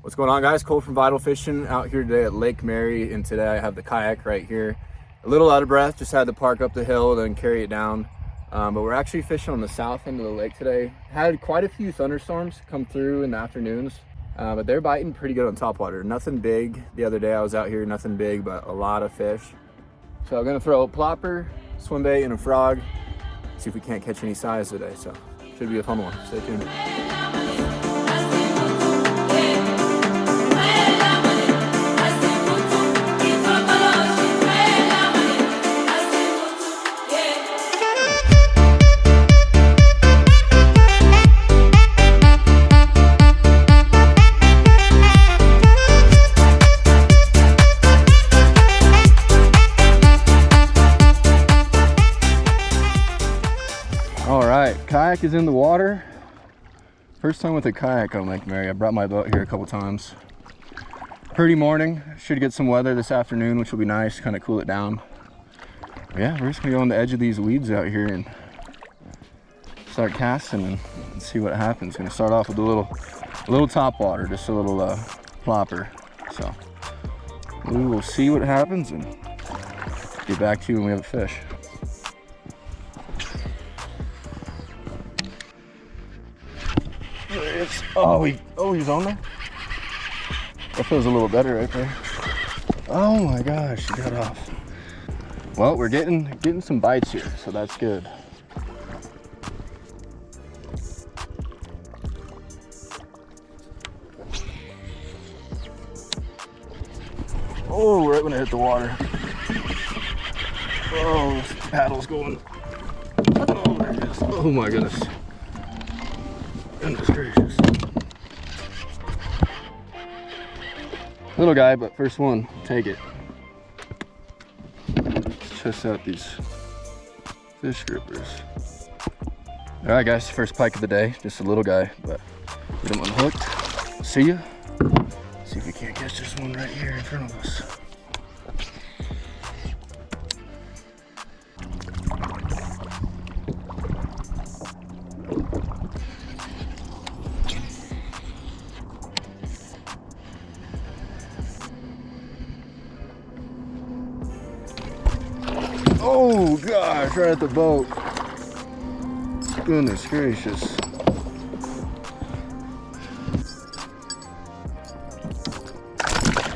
What's going on, guys? Cole from Vital Fishing out here today at Lake Mary, and today I have the kayak right here. A little out of breath, just had to park up the hill then carry it down. But we're actually fishing on the south end of the lake today. Had quite a few thunderstorms come through in the afternoons, but they're biting pretty good on topwater. Nothing big. The other day I was out here, nothing big, but a lot of fish. So I'm gonna throw a plopper, swim bait, and a frog. See if we can't catch any size today. So should be a fun one. Stay tuned. Kayak is in the water. First time with a kayak on Lake Mary. I brought my boat here a couple times. Pretty morning. Should get some weather this afternoon, which will be nice, kind of cool it down. But yeah, we're just gonna go on the edge of these weeds out here and start casting and see what happens. Gonna start off with a little top water, just a little plopper. So we will see what happens and get back to you when we have a fish. Oh, he's on there? That feels a little better right there. Oh my gosh, he got off. Well, we're getting some bites here, so that's good. Oh, right when I hit the water. Oh, this paddle's going. Oh, there it is. Oh my goodness. Goodness gracious. Little guy, but first one, take it. Let's test out these fish grippers. All right, guys, first pike of the day. Just a little guy, but get him unhooked. See ya. See if we can't catch this one right here in front of us. Oh gosh, right at the boat. Goodness gracious.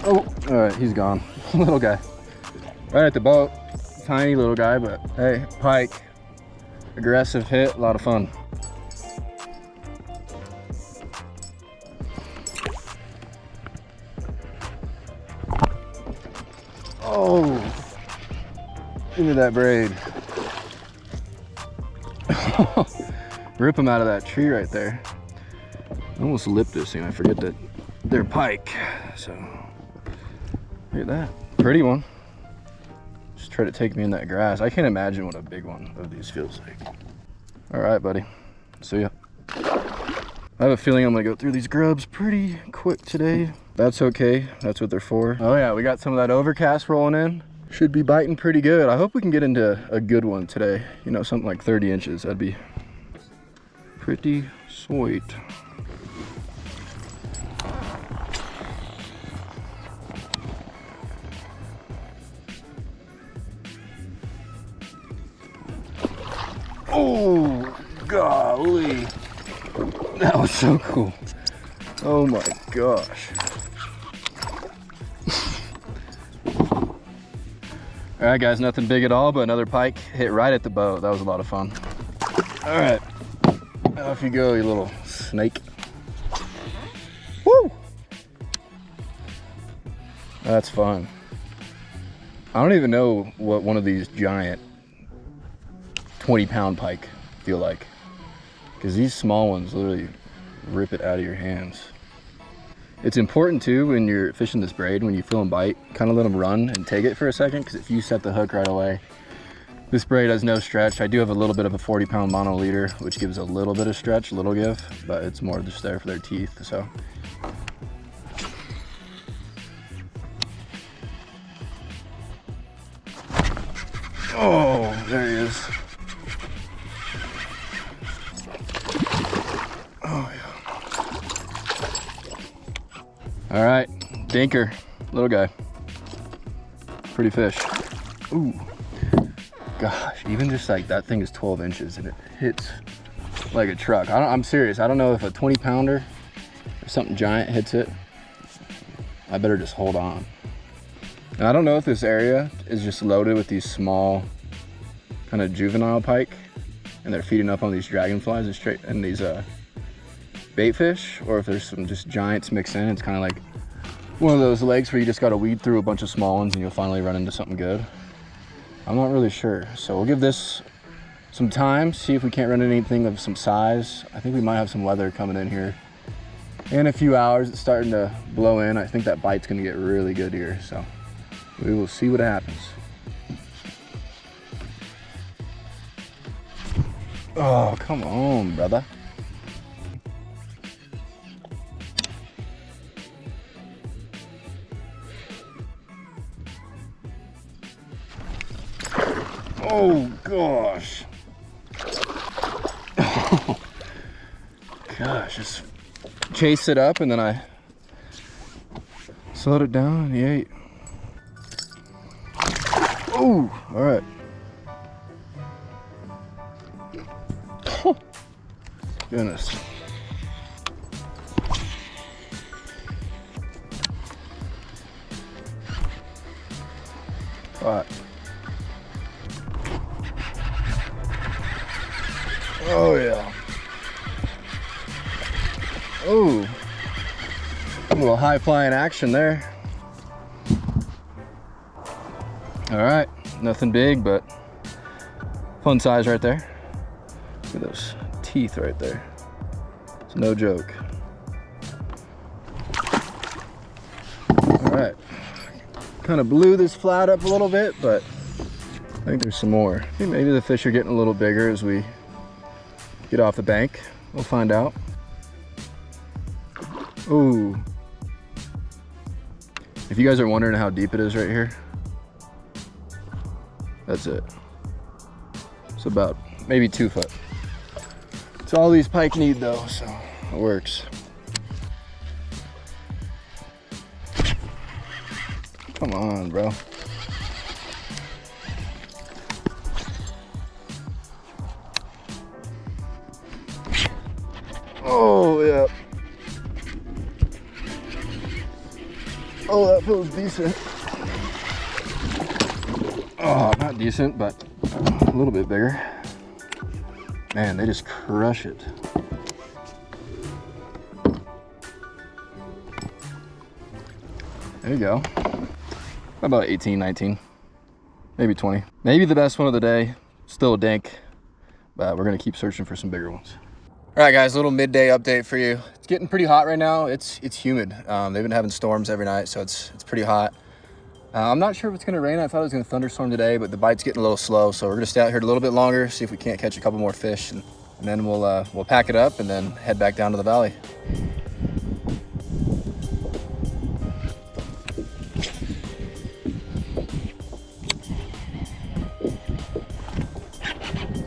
Oh, all right, he's gone. Little guy. Right at the boat. Tiny little guy, but hey, pike. Aggressive hit, a lot of fun. Oh. Into that braid. Rip them out of that tree right there. I almost lipped this thing. I forget that they're pike. So look at that. Pretty one. Just try to take me in that grass. I can't imagine what a big one of these feels like. All right, buddy. See ya. I have a feeling I'm gonna go through these grubs pretty quick today. That's okay. That's what they're for. Oh yeah, we got some of that overcast rolling in. Should be biting pretty good. I hope we can get into a good one today. You know, something like 30 inches. That'd be pretty sweet. Oh, golly. That was so cool. Oh my gosh. All right, guys, nothing big at all, but another pike hit right at the boat. That was a lot of fun. All right, off you go, you little snake. Woo! That's fun. I don't even know what one of these giant 20-pound pike feel like, because these small ones literally rip it out of your hands. It's important too when you're fishing this braid, when you feel them bite, kind of let them run and take it for a second, because if you set the hook right away, this braid has no stretch. I do have a little bit of a 40-pound mono leader, which gives a little bit of stretch, a little give, but it's more just there for their teeth. So oh, there he is. All right, dinker, little guy. Pretty fish. Ooh, gosh, even just like that thing is 12 inches and it hits like a truck. I'm serious. I don't know if a 20 pounder or something giant hits it. I better just hold on. And I don't know if this area is just loaded with these small kind of juvenile pike and they're feeding up on these dragonflies and these bait fish, or if there's some just giants mixed in. It's kind of like one of those lakes where you just got to weed through a bunch of small ones and you'll finally run into something good. I'm not really sure. So we'll give this some time, see if we can't run into anything of some size. I think we might have some weather coming in here in a few hours. It's starting to blow in. I think that bite's gonna get really good here. So we will see what happens. Oh, come on, brother. Oh gosh. Oh, gosh, just chased it up and then I slowed it down and he ate. Oh, all right. Oh, goodness. All right. Oh yeah. Oh, a little high flying action there. All right, nothing big, but fun size right there. Look at those teeth right there. It's no joke. All right, kind of blew this flat up a little bit, but I think there's some more. I think maybe the fish are getting a little bigger as we get off the bank. We'll find out. Ooh. If you guys are wondering how deep it is right here, that's it. It's about maybe 2 foot. It's all these pike need though, so it works. Come on, bro. Oh, yeah. Oh, that feels decent. Oh, not decent, but a little bit bigger. Man, they just crush it. There you go. About 18, 19, maybe 20. Maybe the best one of the day. Still a dink, but we're gonna keep searching for some bigger ones. All right, guys, a little midday update for you. It's getting pretty hot right now. It's humid. They've been having storms every night, so it's pretty hot. I'm not sure if it's gonna rain. I thought it was gonna thunderstorm today, but the bite's getting a little slow, so we're gonna stay out here a little bit longer, see if we can't catch a couple more fish, and then we'll pack it up and then head back down to the valley.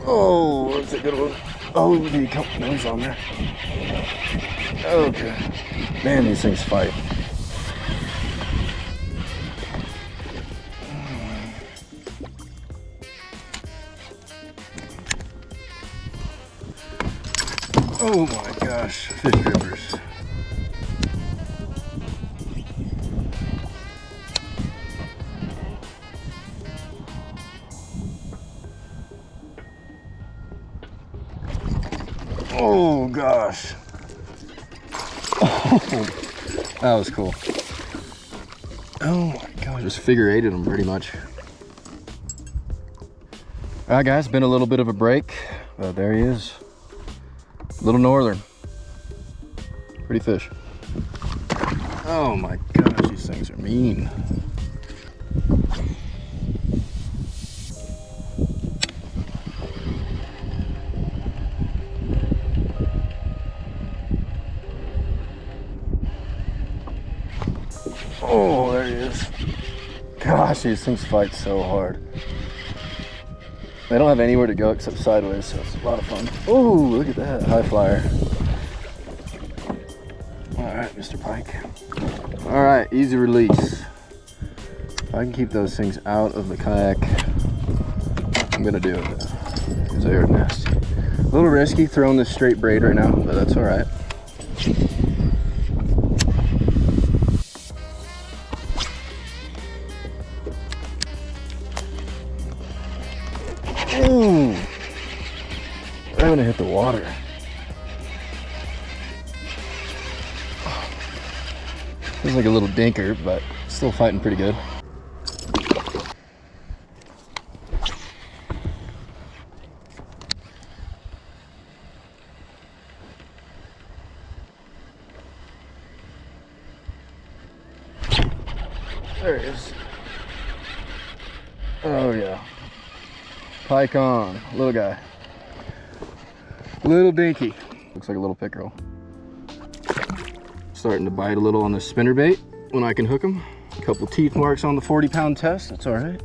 Oh, that's a good one. Oh, the couple nose on there. Okay. Man, these things fight. Oh my gosh, fish rippers. Oh gosh. Oh, that was cool. Oh my gosh, just figure eighted them pretty much. All right, guys, been a little bit of a break, but there he is. Little northern. Pretty fish. Oh my gosh, these things are mean. Oh, there he is. Gosh, these things fight so hard. They don't have anywhere to go except sideways, so it's a lot of fun. Oh, look at that, high flyer. All right. Mr. Pike. All right, easy release. If I can keep those things out of the kayak, I'm gonna do it, because they are nasty. A little risky throwing this straight braid right now, but that's all right. Ooh, I'm gonna hit the water. Feels like a little dinker, but still fighting pretty good. There he is. Oh yeah. Pike on, little guy. Little dinky. Looks like a little pickerel. Starting to bite a little on the spinner bait when I can hook him. A couple teeth marks on the 40-pound test, that's all right.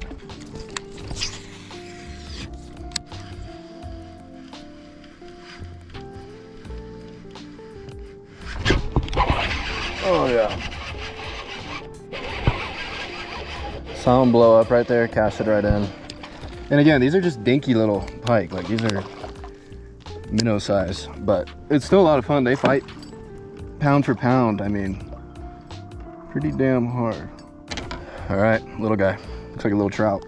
Oh yeah. Saw him blow up right there, cast it right in. And again, these are just dinky little pike. Like these are minnow size, but it's still a lot of fun. They fight pound for pound. I mean, pretty damn hard. All right, little guy. Looks like a little trout.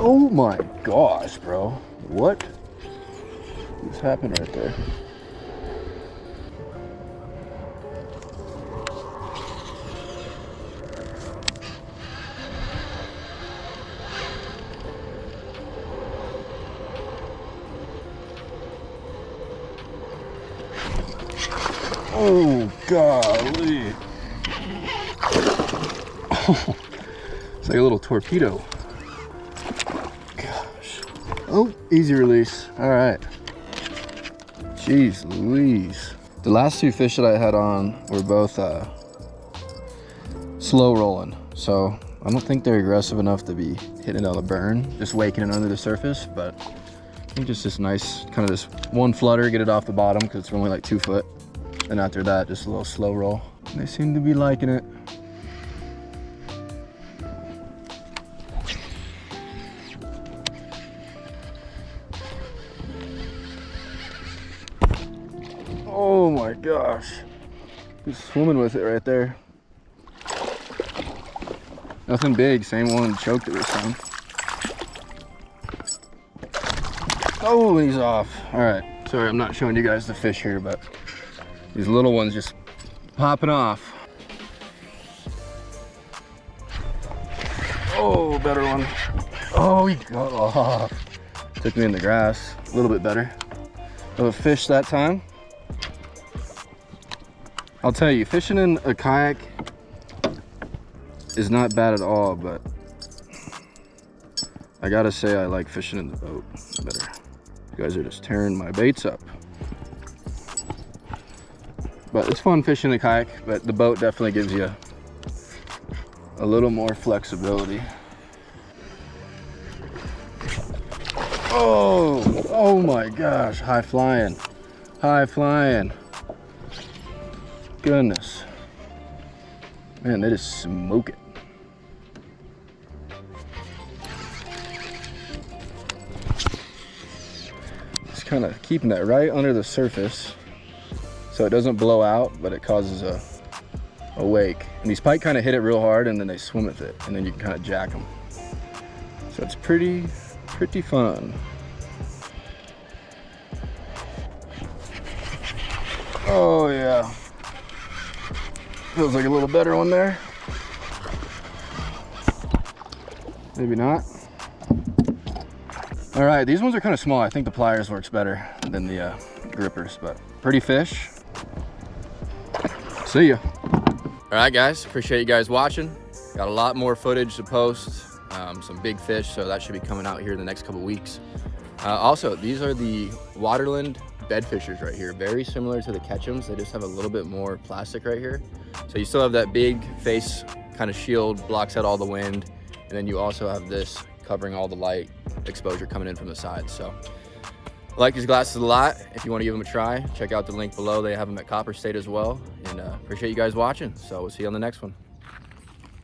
Oh my gosh, bro. What just happened right there? Oh, golly. Oh, it's like a little torpedo. Oh, easy release. All right. Jeez Louise. The last two fish that I had on were both slow rolling. So I don't think they're aggressive enough to be hitting it on the burn, just waking it under the surface. But I think just this nice, kind of this one flutter, get it off the bottom because it's only like 2 foot. And after that, just a little slow roll. They seem to be liking it. Oh my gosh. He's swimming with it right there. Nothing big, same one choked it this time. Oh, he's off. All right, sorry, I'm not showing you guys the fish here, but these little ones just popping off. Oh, better one. Oh, he got off. Took me in the grass, a little bit better. Of a fish that time. I'll tell you, fishing in a kayak is not bad at all, but I gotta say I like fishing in the boat better. You guys are just tearing my baits up. But it's fun fishing in a kayak, but the boat definitely gives you a little more flexibility. Oh, oh my gosh, high flying, high flying. Goodness. Man, they just smoke it. Just kind of keeping that right under the surface so it doesn't blow out, but it causes a wake. And these pike kind of hit it real hard and then they swim with it, and then you can kind of jack them. So it's pretty fun. Oh yeah. Feels like a little better one there. Maybe not. All right, these ones are kind of small. I think the pliers works better than the grippers, but pretty fish. See ya. All right, guys, appreciate you guys watching. Got a lot more footage to post, some big fish, so that should be coming out here in the next couple weeks. Also, these are the Waterland bed fishers right here. Very similar to the Ketchums. They just have a little bit more plastic right here. So you still have that big face kind of shield, blocks out all the wind. And then you also have this covering all the light exposure coming in from the side. So I like these glasses a lot. If you want to give them a try, check out the link below. They have them at Copper State as well. And appreciate you guys watching. So we'll see you on the next one.